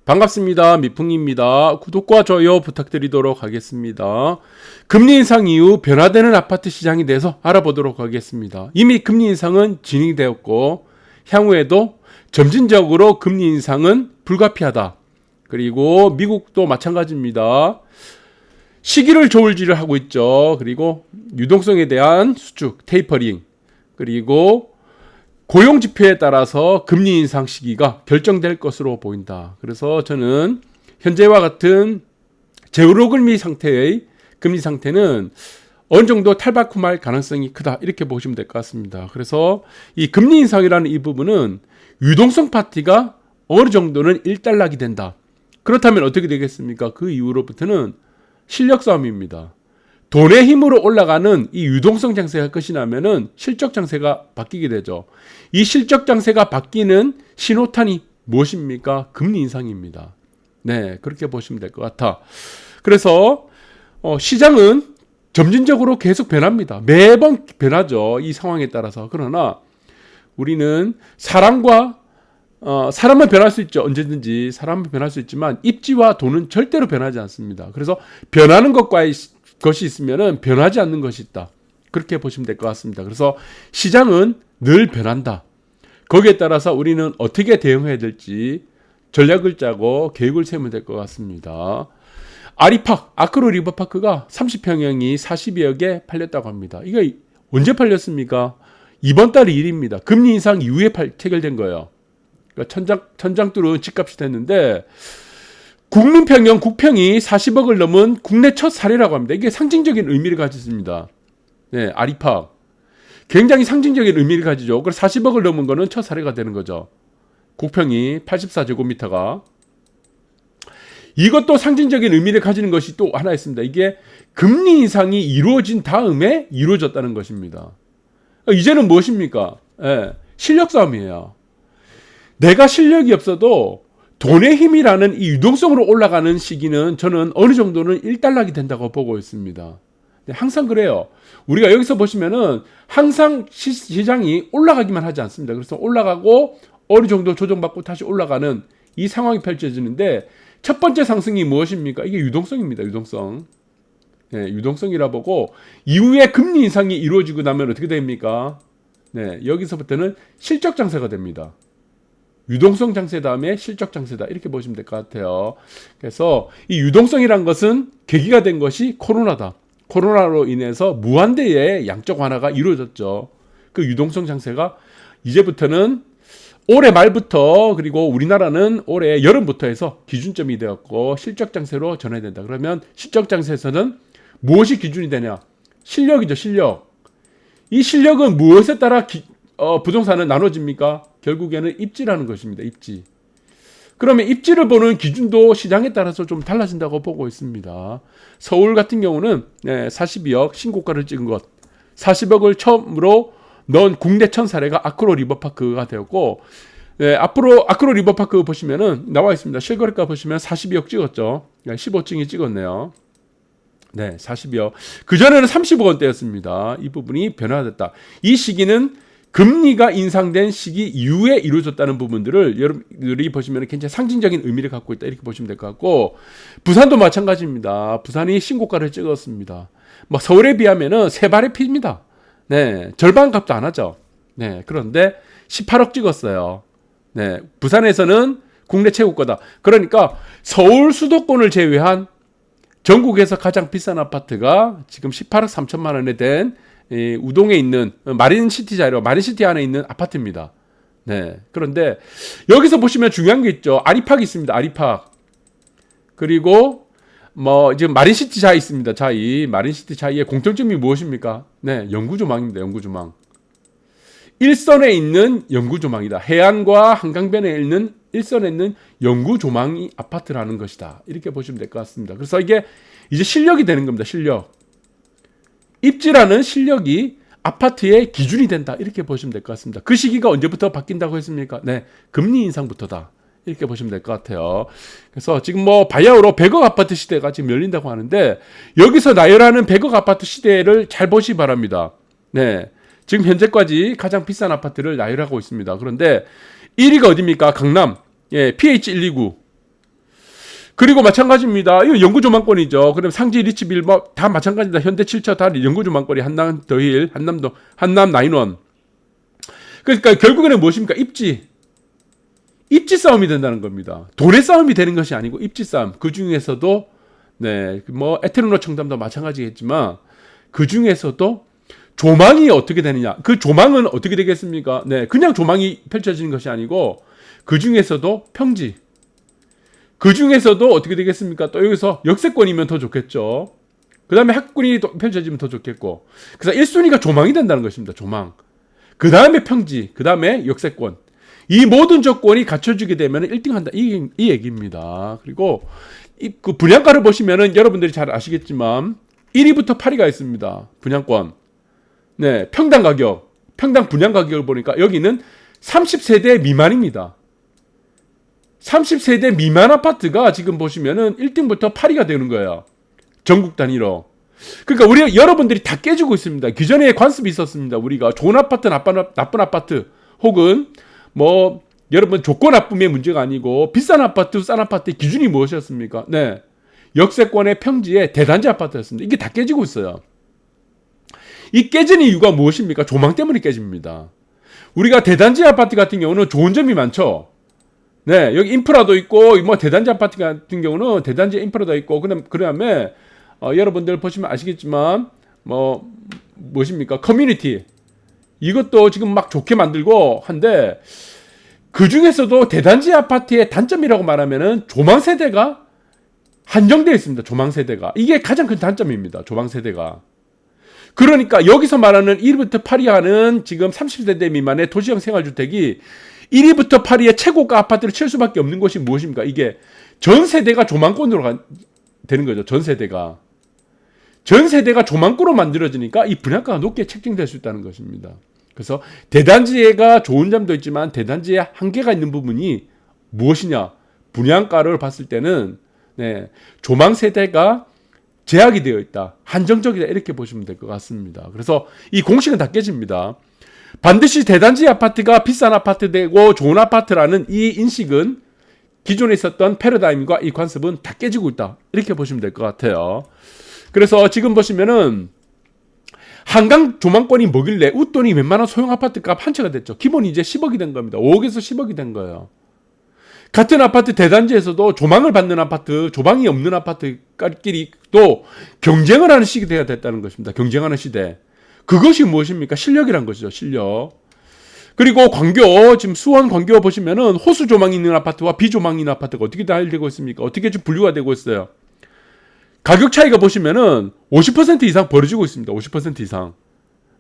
반갑습니다. 미풍입니다. 구독과 좋아요 부탁드리도록 하겠습니다. 금리 인상 이후 변화되는 아파트 시장에 대해서 알아보도록 하겠습니다. 이미 금리 인상은 진행되었고 향후에도 점진적으로 금리 인상은 불가피하다. 그리고 미국도 마찬가지입니다. 시기를 조울질을 하고 있죠. 그리고 유동성에 대한 수축, 테이퍼링, 그리고 고용 지표에 따라서 금리 인상 시기가 결정될 것으로 보인다. 그래서 저는 현재와 같은 제로금리 상태의 금리 상태는 어느 정도 탈바꿈할 가능성이 크다. 이렇게 보시면 될 것 같습니다. 그래서 이 금리 인상이라는 이 부분은 유동성 파티가 어느 정도는 일단락이 된다. 그렇다면 어떻게 되겠습니까? 그 이후로부터는 실력 싸움입니다. 돈의 힘으로 올라가는 이 유동성 장세가 끝이 나면은 실적 장세가 바뀌게 되죠. 이 실적 장세가 바뀌는 신호탄이 무엇입니까? 금리 인상입니다. 네, 그렇게 보시면 될 것 같아. 그래서 시장은 점진적으로 계속 변합니다. 매번 변하죠. 이 상황에 따라서. 그러나 우리는 사람은 변할 수 있죠. 언제든지 사람은 변할 수 있지만 입지와 돈은 절대로 변하지 않습니다. 그래서 변하는 것이 있으면은 변하지 않는 것이 있다. 그렇게 보시면 될 것 같습니다. 그래서 시장은 늘 변한다. 거기에 따라서 우리는 어떻게 대응해야 될지 전략을 짜고 계획을 세우면 될 것 같습니다. 아크로 리버파크가 30평형이 40여억에 팔렸다고 합니다. 이거 언제 팔렸습니까? 이번 달 1일입니다. 금리 인상 이후에 체결된 거예요. 그러니까 천장 뚫은 집값이 됐는데 국민평형 국평이 40억을 넘은 국내 첫 사례라고 합니다. 이게 상징적인 의미를 가졌습니다. 네, 아리팍. 굉장히 상징적인 의미를 가지죠. 그래서 40억을 넘은 거는 첫 사례가 되는 거죠. 국평이 84제곱미터가. 이것도 상징적인 의미를 가지는 것이 또 하나 있습니다. 이게 금리 인상이 이루어진 다음에 이루어졌다는 것입니다. 이제는 무엇입니까? 실력 싸움이에요. 내가 실력이 없어도 돈의 힘이라는 이 유동성으로 올라가는 시기는 저는 어느 정도는 일단락이 된다고 보고 있습니다. 항상 그래요. 우리가 여기서 보시면은 항상 시장이 올라가기만 하지 않습니다. 그래서 올라가고 어느 정도 조정받고 다시 올라가는 이 상황이 펼쳐지는데 첫 번째 상승이 무엇입니까? 이게 유동성입니다. 유동성. 네, 유동성이라 보고 이후에 금리 인상이 이루어지고 나면 어떻게 됩니까? 네, 여기서부터는 실적 장세가 됩니다. 유동성 장세 다음에 실적 장세다. 이렇게 보시면 될 것 같아요. 그래서 이 유동성이란 것은 계기가 된 것이 코로나다. 코로나로 인해서 무한대의 양적 완화가 이루어졌죠. 그 유동성 장세가 이제부터는 올해 말부터 그리고 우리나라는 올해 여름부터 해서 기준점이 되었고 실적 장세로 전환된다. 그러면 실적 장세에서는 무엇이 기준이 되냐? 실력이죠. 실력. 이 실력은 무엇에 따라 부동산은 나눠집니까? 결국에는 입지라는 것입니다. 입지. 그러면 입지를 보는 기준도 시장에 따라서 좀 달라진다고 보고 있습니다. 서울 같은 경우는 42억 신고가를 찍은 것, 40억을 처음으로 넣은 국내 첫 사례가 아크로 리버파크가 되었고, 앞으로 아크로 리버파크 보시면은 나와 있습니다. 실거래가 보시면 42억 찍었죠. 15층이 찍었네요. 네, 42억. 그전에는 30억 원대였습니다. 이 부분이 변화됐다. 이 시기는 금리가 인상된 시기 이후에 이루어졌다는 부분들을 여러분들이 보시면 굉장히 상징적인 의미를 갖고 있다. 이렇게 보시면 될 것 같고, 부산도 마찬가지입니다. 부산이 신고가를 찍었습니다. 뭐 서울에 비하면은 세 발의 피입니다. 네, 절반 값도 안 하죠. 네, 그런데 18억 찍었어요. 네, 부산에서는 국내 최고가다. 그러니까 서울 수도권을 제외한 전국에서 가장 비싼 아파트가 지금 18억 3천만 원에 된 우동에 있는 마린시티 마린시티 안에 있는 아파트입니다. 네, 그런데 여기서 보시면 중요한 게 있죠. 아리팍이 있습니다. 아리팍. 그리고 지금 마린시티 자이 있습니다. 마린시티 자이의 공통점이 무엇입니까? 네, 영구조망입니다. 영구조망. 일선에 있는 영구조망이다. 해안과 한강변에 있는 일선에 있는 영구조망이 아파트라는 것이다. 이렇게 보시면 될 것 같습니다. 그래서 이게 이제 실력이 되는 겁니다. 실력. 입지라는 실력이 아파트의 기준이 된다. 이렇게 보시면 될 것 같습니다. 그 시기가 언제부터 바뀐다고 했습니까? 네, 금리 인상부터다. 이렇게 보시면 될 것 같아요. 그래서 지금 바야흐로 100억 아파트 시대가 지금 열린다고 하는데 여기서 나열하는 100억 아파트 시대를 잘 보시기 바랍니다. 네, 지금 현재까지 가장 비싼 아파트를 나열하고 있습니다. 그런데 1위가 어디입니까? 강남. PH129. 그리고 마찬가지입니다. 이거 영구조망권이죠. 그럼 상지, 리치빌 뭐 다 마찬가지다. 현대칠차 다 영구조망권이 한남 더힐, 한남도, 한남 나인원. 그러니까 결국에는 무엇입니까? 입지 싸움이 된다는 겁니다. 돈의 싸움이 되는 것이 아니고 입지 싸움. 그 중에서도 네, 뭐 에테르노 청담도 마찬가지겠지만 그 중에서도 조망이 어떻게 되느냐? 그 조망은 어떻게 되겠습니까? 네, 그냥 조망이 펼쳐지는 것이 아니고 그 중에서도 평지. 그 중에서도 어떻게 되겠습니까? 또 여기서 역세권이면 더 좋겠죠. 그 다음에 학군이 펼쳐지면 더 좋겠고. 그래서 1순위가 조망이 된다는 것입니다. 조망. 그 다음에 평지. 그 다음에 역세권. 이 모든 조건이 갖춰지게 되면 1등 한다. 이 얘기입니다. 그리고 그 분양가를 보시면은 여러분들이 잘 아시겠지만 1위부터 8위가 있습니다. 분양권. 네, 평당 가격. 평당 분양 가격을 보니까 여기는 30세대 미만입니다. 30세대 미만 아파트가 지금 보시면은 1등부터 8위가 되는 거예요. 전국 단위로. 그러니까 우리 여러분들이 다 깨지고 있습니다. 기존에 관습이 있었습니다. 우리가 좋은 아파트, 나쁜 아파트, 혹은 뭐 여러분 조건 나쁨의 문제가 아니고 비싼 아파트, 싼 아파트의 기준이 무엇이었습니까? 네, 역세권의 평지의 대단지 아파트였습니다. 이게 다 깨지고 있어요. 이 깨진 이유가 무엇입니까? 조망 때문에 깨집니다. 우리가 대단지 아파트 같은 경우는 좋은 점이 많죠. 네, 여기 인프라도 있고, 뭐 대단지 아파트 같은 경우는 대단지 인프라도 있고, 그다음에 여러분들 보시면 아시겠지만 무엇입니까? 커뮤니티 이것도 지금 막 좋게 만들고 한데 그 중에서도 대단지 아파트의 단점이라고 말하면은 조망 세대가 한정되어 있습니다. 조망 세대가 이게 가장 큰 단점입니다. 조망 세대가. 그러니까 여기서 말하는 1위부터 8위 하는 지금 30세대 미만의 도시형 생활주택이 1위부터 8위의 최고가 아파트를 칠 수밖에 없는 것이 무엇입니까? 이게 전 세대가 조망권으로 되는 거죠. 전 세대가 조망권으로 만들어지니까 이 분양가가 높게 책정될 수 있다는 것입니다. 그래서 대단지가 좋은 점도 있지만 대단지에 한계가 있는 부분이 무엇이냐? 분양가를 봤을 때는 네, 조망 세대가 제약이 되어 있다. 한정적이다. 이렇게 보시면 될 것 같습니다. 그래서 이 공식은 다 깨집니다. 반드시 대단지 아파트가 비싼 아파트 되고 좋은 아파트라는 이 인식은 기존에 있었던 패러다임과 이 관습은 다 깨지고 있다. 이렇게 보시면 될 것 같아요. 그래서 지금 보시면은 한강 조망권이 뭐길래 웃돈이 웬만한 소형 아파트 값 한 채가 됐죠. 기본이 이제 10억이 된 겁니다. 5억에서 10억이 된 거예요. 같은 아파트 대단지에서도 조망을 받는 아파트, 조망이 없는 아파트끼리 또 경쟁을 하는 시대가 됐다는 것입니다. 경쟁하는 시대. 그것이 무엇입니까? 실력이란 것이죠. 실력. 그리고 광교, 지금 수원 광교 보시면은 호수 조망이 있는 아파트와 비조망이 있는 아파트가 어떻게 달리고 있습니까? 어떻게 좀 분류가 되고 있어요? 가격 차이가 보시면은 50% 이상 벌어지고 있습니다. 50% 이상.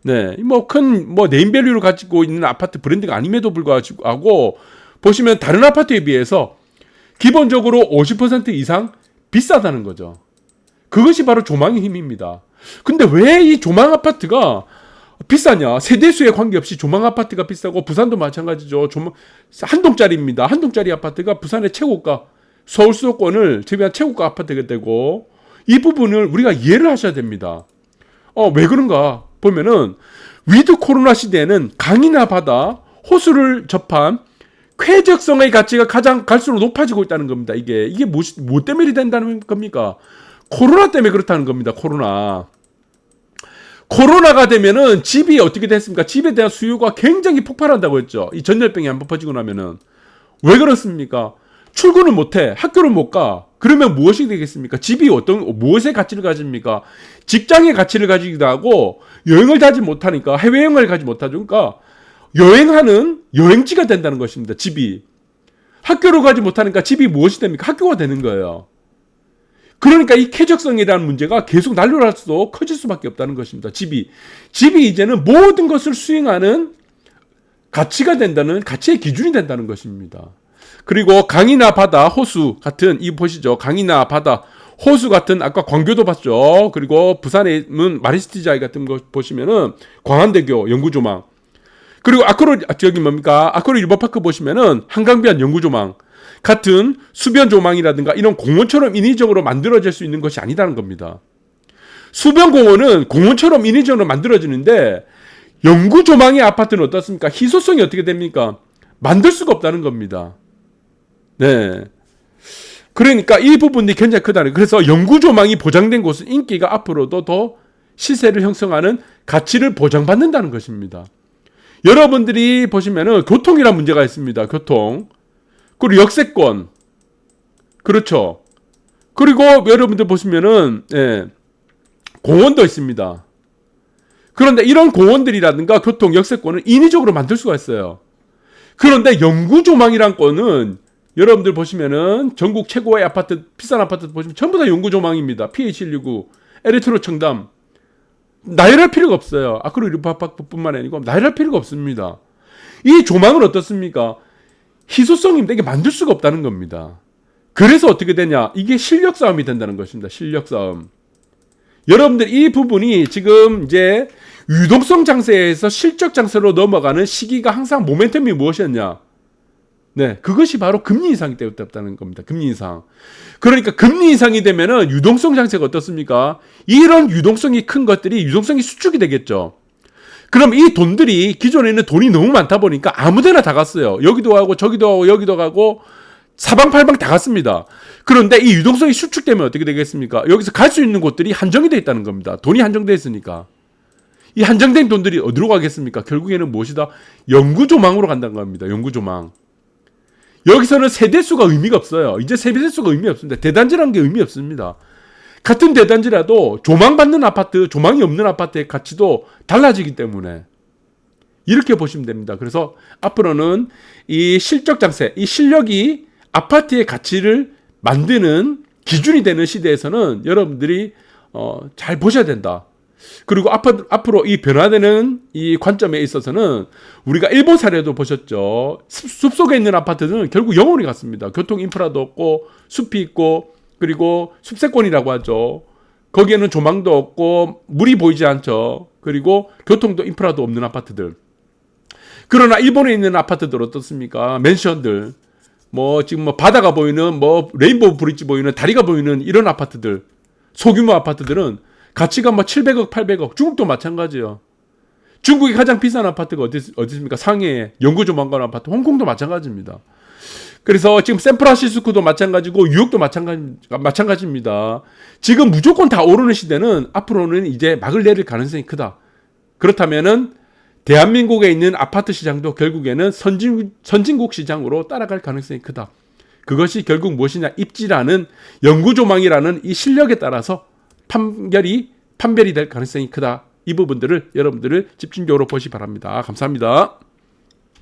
네, 큰 네임밸류를 가지고 있는 아파트 브랜드가 아님에도 불구하고 보시면 다른 아파트에 비해서 기본적으로 50% 이상 비싸다는 거죠. 그것이 바로 조망의 힘입니다. 근데 왜 이 조망 아파트가 비싸냐? 세대수에 관계없이 조망 아파트가 비싸고 부산도 마찬가지죠. 한 동짜리입니다. 한 동짜리 아파트가 부산의 최고가, 서울 수도권을 제외한 최고가 아파트가 되고 이 부분을 우리가 이해를 하셔야 됩니다. 왜 그런가 보면은 위드 코로나 시대에는 강이나 바다, 호수를 접한 쾌적성의 가치가 가장 갈수록 높아지고 있다는 겁니다. 이게 뭐 때문에 된다는 겁니까? 코로나 때문에 그렇다는 겁니다. 코로나가 되면은 집이 어떻게 됐습니까? 집에 대한 수요가 굉장히 폭발한다고 했죠. 이 전염병이 한번 퍼지고 나면은. 왜 그렇습니까? 출근을 못해. 학교를 못 가. 그러면 무엇이 되겠습니까? 집이 무엇의 가치를 가집니까? 직장의 가치를 가지기도 하고, 여행을 가지 못하니까, 해외여행을 가지 못하죠. 그러니까, 여행하는 여행지가 된다는 것입니다. 집이. 학교를 가지 못하니까 집이 무엇이 됩니까? 학교가 되는 거예요. 그러니까 이 쾌적성이라는 문제가 계속 날려갈수록 커질 수밖에 없다는 것입니다. 집이 이제는 모든 것을 수행하는 가치가 된다는, 가치의 기준이 된다는 것입니다. 그리고 강이나 바다, 호수 같은, 이 보시죠. 강이나 바다, 호수 같은, 아까 광교도 봤죠. 그리고 부산에 있는 마리스티자이 같은 거 보시면은 광안대교 연구조망. 그리고 아크로 일버파크 보시면은 한강변 연구조망 같은 수변 조망이라든가 이런 공원처럼 인위적으로 만들어질 수 있는 것이 아니다는 겁니다. 수변 공원은 공원처럼 인위적으로 만들어지는데 연구조망의 아파트는 어떻습니까? 희소성이 어떻게 됩니까? 만들 수가 없다는 겁니다. 네. 그러니까 이 부분이 굉장히 크다는 거예요. 그래서 영구 조망이 보장된 곳은 인기가 앞으로도 더 시세를 형성하는 가치를 보장받는다는 것입니다. 여러분들이 보시면은 교통이라는 문제가 있습니다. 교통. 그리고 역세권. 그렇죠. 그리고 여러분들 보시면은 공원도 있습니다. 그런데 이런 공원들이라든가 교통, 역세권을 인위적으로 만들 수가 있어요. 그런데 영구조망이란 거는 여러분들 보시면은 전국 최고의 아파트, 비싼 아파트 보시면 전부 다 영구조망입니다. PH169, 에리트로 청담. 나열할 필요가 없어요. 아크릴 리파팍뿐만 아니고 나열할 필요가 없습니다. 이 조망은 어떻습니까? 희소성입니다. 이게 만들 수가 없다는 겁니다. 그래서 어떻게 되냐? 이게 실력 싸움이 된다는 것입니다. 실력 싸움. 여러분들 이 부분이 지금 이제 유동성 장세에서 실적 장세로 넘어가는 시기가 항상 모멘텀이 무엇이었냐? 네, 그것이 바로 금리 인상이 때문에 겁니다. 금리 인상. 그러니까 금리 인상이 되면은 유동성 장세가 어떻습니까? 이런 유동성이 큰 것들이 유동성이 수축이 되겠죠. 그럼 이 돈들이 기존에 있는 돈이 너무 많다 보니까 아무데나 다 갔어요. 여기도 가고 저기도 가고 여기도 가고 사방팔방 다 갔습니다. 그런데 이 유동성이 수축되면 어떻게 되겠습니까? 여기서 갈 수 있는 곳들이 한정이 되어 있다는 겁니다. 돈이 한정되어 있으니까. 이 한정된 돈들이 어디로 가겠습니까? 결국에는 무엇이다? 영구조망으로 간다는 겁니다. 영구조망. 여기서는 세대수가 의미가 없어요. 이제 세대수가 의미 없습니다. 대단지라는 게 의미 없습니다. 같은 대단지라도 조망받는 아파트, 조망이 없는 아파트의 가치도 달라지기 때문에 이렇게 보시면 됩니다. 그래서 앞으로는 이 실적 장세, 이 실력이 아파트의 가치를 만드는 기준이 되는 시대에서는 여러분들이 잘 보셔야 된다. 그리고 앞으로 이 변화되는 이 관점에 있어서는 우리가 일본 사례도 보셨죠. 숲속에 있는 아파트는 결국 영원히 갔습니다. 교통 인프라도 없고 숲이 있고 그리고 숲세권이라고 하죠. 거기에는 조망도 없고 물이 보이지 않죠. 그리고 교통도 인프라도 없는 아파트들. 그러나 일본에 있는 아파트들 어떻습니까? 맨션들. 지금 바다가 보이는 레인보우 브릿지 보이는 다리가 보이는 이런 아파트들. 소규모 아파트들은 가치가 700억, 800억. 중국도 마찬가지예요. 중국이 가장 비싼 아파트가 어디십니까? 상해에 영구조망관 아파트, 홍콩도 마찬가지입니다. 그래서 지금 샌프란시스코도 마찬가지고 뉴욕도 마찬가지입니다. 지금 무조건 다 오르는 시대는 앞으로는 이제 막을 내릴 가능성이 크다. 그렇다면은 대한민국에 있는 아파트 시장도 결국에는 선진국 시장으로 따라갈 가능성이 크다. 그것이 결국 무엇이냐? 입지라는 영구조망이라는 이 실력에 따라서 판별이 될 가능성이 크다. 이 부분들을 여러분들을 집중적으로 보시 바랍니다. 감사합니다.